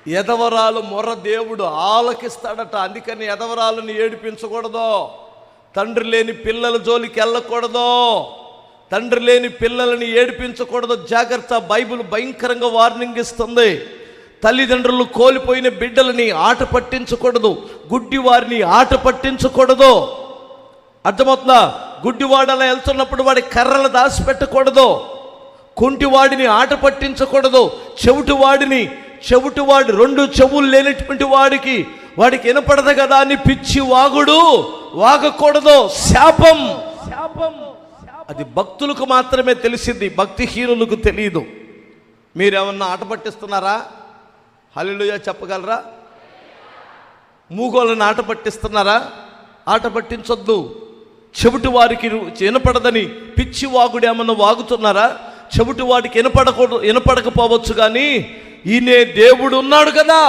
ఎదవరాలు మొర దేవుడు ఆలకిస్తాడట. అందుకని ఎదవరాలను ఏడిపించకూడదు. తండ్రి లేని పిల్లల జోలికి వెళ్ళకూడదు. తండ్రి లేని పిల్లలని ఏడిపించకూడదు. జాగ్రత్త. బైబిల్ భయంకరంగా వార్నింగ్ ఇస్తుంది. తల్లిదండ్రులు కోల్పోయిన బిడ్డలని ఆట పట్టించకూడదు. గుడ్డి వారిని ఆట పట్టించకూడదు. అర్థమవుతుందా? గుడ్డివాడు అలా వెళ్తున్నప్పుడు వాడి కర్రలు దాచిపెట్టకూడదు. కుంటివాడిని ఆట పట్టించకూడదు. చెవిటివాడు 2 చెవులు లేనటువంటి వాడికి వినపడదు కదా అని పిచ్చి వాగకూడదు. శాపం. అది భక్తులకు మాత్రమే తెలిసింది, భక్తిహీనులకు తెలియదు. మీరేమన్నా ఆట పట్టిస్తున్నారా? హల్లెలూయా చెప్పగలరా? మూగోళ్ళని ఆట పట్టిస్తున్నారా? ఆట పట్టించొద్దు. చెవిటి వారికి వినపడదని పిచ్చి వాగుడు ఏమన్నా వాగుతున్నారా? చెవిటి వాడికి వినపడకపోవచ్చు, కానీ ఈయనే దేవుడు ఉన్నాడు కదా.